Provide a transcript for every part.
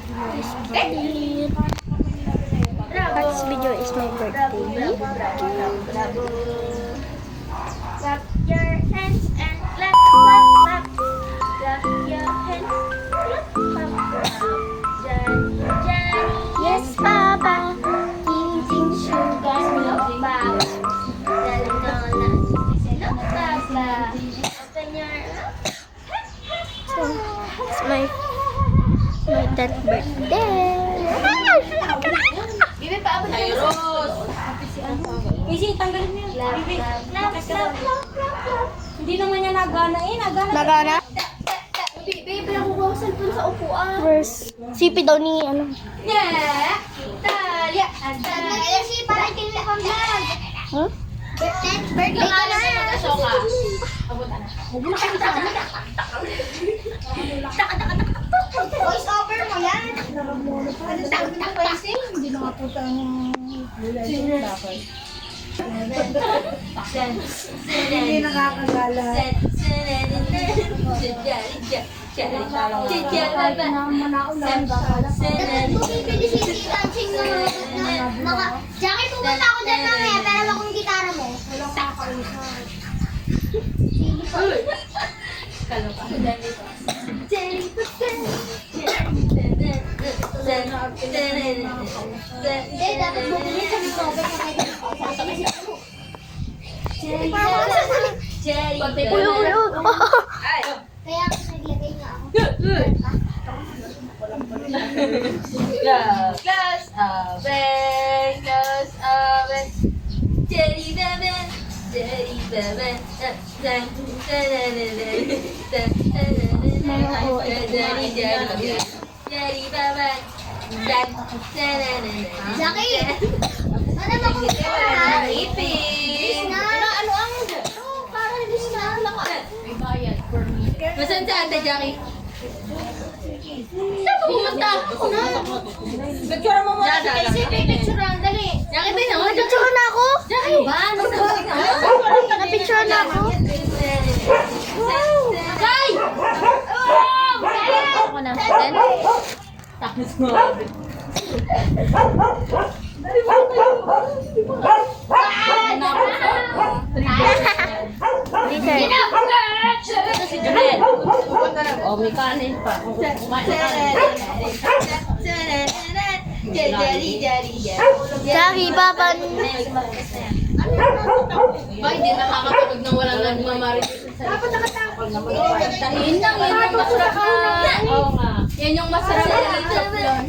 This video is my birthday. Clap your hands and clap, clap, clap. Clap your hands, clap, clap, clap. Johnny, Johnny, Yes, Papa. eating sugar, milk bar. Dalanola, milk papa. Open your mouth. It's my dad's birthday. Bibi, paabot ka na sa Easy, tanggalin mo yun. clap, Bibi, clap, clap, clap, clap, clap, clap. hindi naman niya nagana eh. Nagana. Nagana? Bibi, pinakuha ko cellphone sa upuan. First, sipi daw ni, ano. Yeah! Talia! Nag-iisip para kinila kang vlog. Huh? Birthday ko na! Huwag mo na kayo tama. Voice over mo yan! Hindi na nga po tayong hindi nakakagala. Jackie, pumunta ako dyan mamaya, pero wala akong gitara mo. Hindi, dapat bumili sa Bitobek na kayo. Ulo. Kaya naglagay nga ako. Close oven, close oven. Jelly baby, jelly baby. Jelly baby. Jackie! Ano ba kung ito ha? Ipin. Na? Ano ang... Parang bis na. Masan sa ate, Jackie? Saan pumunta? Ako na. Picture mo muna si Casey. Picture ang dali. Jackie, tingnan mo. Napicture na ako. Jackie. Ba? Ano ba? Napicture na ako. Jai! Ako na. Then, Tapos mo. later. Ito si Janelle. Oh, may kanin pa. Jackie, Papa. Ba, hindi nakakatulog nang walang nagmamarinig sa tahin lang, yan yung masarap na. Oo nga. Yan yung masarap na chaplon.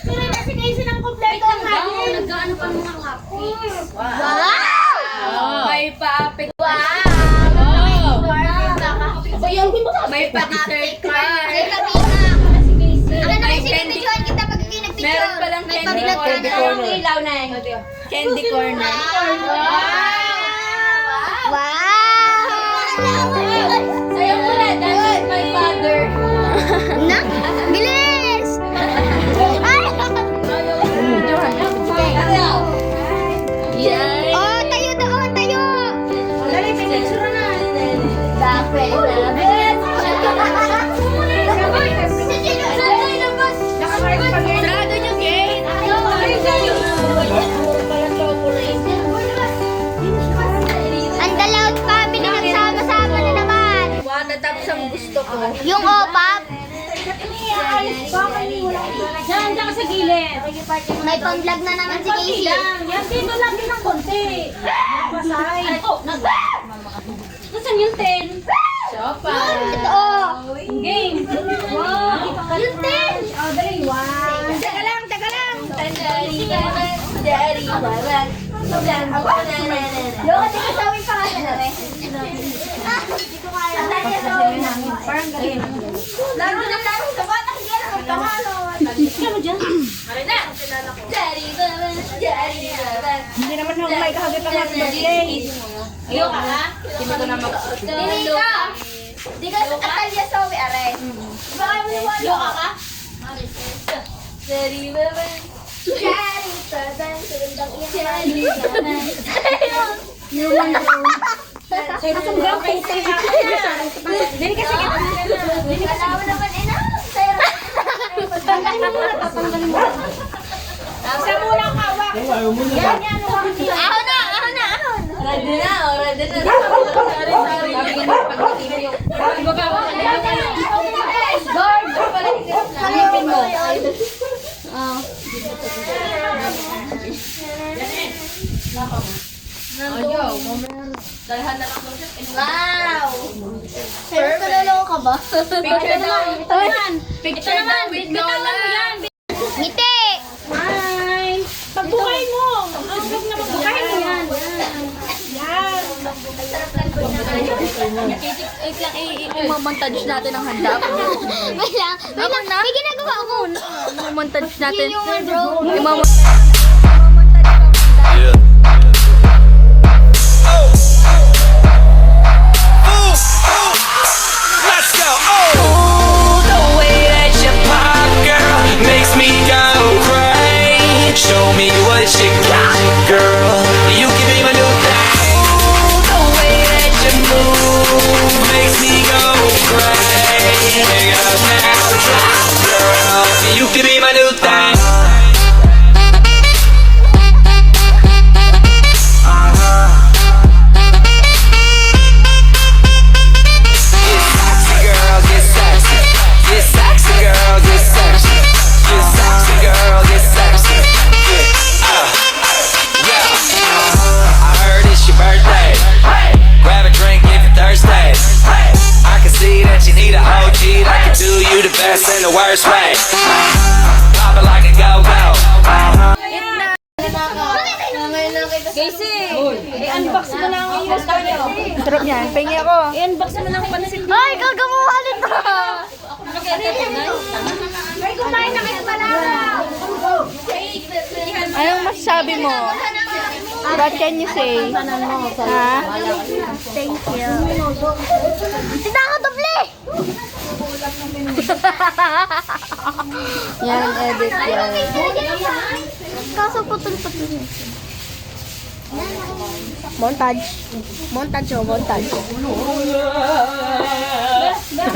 Pero kasi kayo silang kompleto ang hangin. Nag-ano pa mga cupcakes. Wow! May pa-apit. Wow! May pa-dessert pa. May kabina. Ano naman sinipicturean kita pag hindi nagpicture? Meron palang May candy pag-vlog ka corner. na. Anong ilaw na yun? Candy corner. Sayo mo na, that's my father. Na? Bilis! Ay! Yan. Oh, tayo doon, tayo! Dali, picture na. Bakit na? Sarado yung gate. Ang Dalaut family nagsama-sama na naman. Watatapos ang gusto ko. Yung opap, Diyan ka sa gilid. May pang-vlog na naman si Konti Casey. lang. Yan, dito lang din ng konti. Masay. Nasaan yung 10? Sopa. Game. Wow. Yung 10! Oh, dali. Wow. Teka lang. Dari baban, dari baban. Loka, di ka sawing pangalan na rin. Hindi ko kaya. Ang dali sa Parang galing. Laro na laro sa batang gano'n. Magkamano. Ano dyan? Marina. Dari baban, dari baban. Hindi naman yung may kahagip ang happy birthday. Iyo ka ha? Hindi ko na Hindi ka. Di ka sa Atalia Sawi, aray. Baka mo yung Iyo ka? Dari baban. Cherry, tadan, surundang iyan. Dari baban. Asong gawin. Dili kasi kita. Alam mo naman, ina. Sa'yo. Tatanggalin mo muna, tatanggalin mo. Siya muna ang hawak. Yan, yan. Huwag niya. Ahon na, ahon na, ahon. Ready na, oh, ready na. Sorry. Ibaba mo na yung ano. Guard, pala hitirap na. Lipin mo. Ayaw, dalhan na lang mo siya. Wow! Pero kalalaw ka ba? Picture daw. Ito naman. Picture daw with Nolan. Ngiti! Hi! Pagbukain mo! Ang huwag na pagbukain mo yan. Yan. Wait lang, i-montage natin ang handa. Wait lang, may ginagawa ako. I-montage natin. Yun yung bro. Let's go. Oh, the way that you pop, girl, makes me go crazy. Show me what you got, girl. You can be my new thing. Oh, the way that you move makes me go crazy. Now drop, girl. You can be my new thing. Get sexy, get sexy, girl, get sexy. Get sexy, girl, get sexy. Yeah, I heard it's your birthday. Grab a drink if you're thirsty. I can see that you need an OG that can do you the best in the worst way. Pop it like a go-go. Casey! I-unbox mo na ang iwas tayo. Sarap niyan. Pahingi ako. I-unbox mo na ang pansit. Ay, gagawa nito! Ay, kumain na kayo talaga. Anong masasabi mo? What can you say? Ha? Thank you. Sinaka doble! Yan, edit yan. Kaso putol-putol yun. Montage. Montage oh, montage.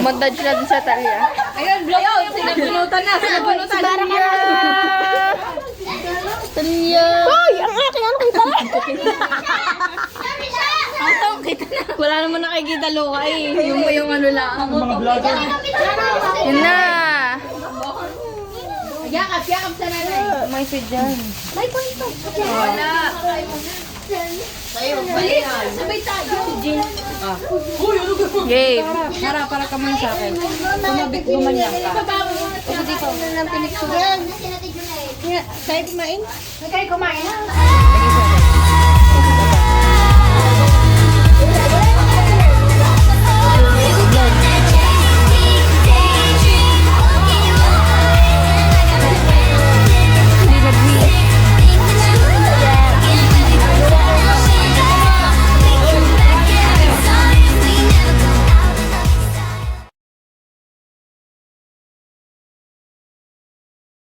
Montage na din sa Talia. Ayun, vlog ko. Sinabunutan na. Sinabunutan. Talia! Talia! Hoy! Ang aking ano kita na? Ang kita na. Wala naman nakikita loka eh. Yung ano lang. Yun na. Yakap sa nanay. May feed dyan. May kwento. Wala. Sabay tayo. Game. Para ka muna sa akin. Tumabik gumanyan ka. Yan, kasi natin yun na eh. Tayo kumain? Tayo kumain na.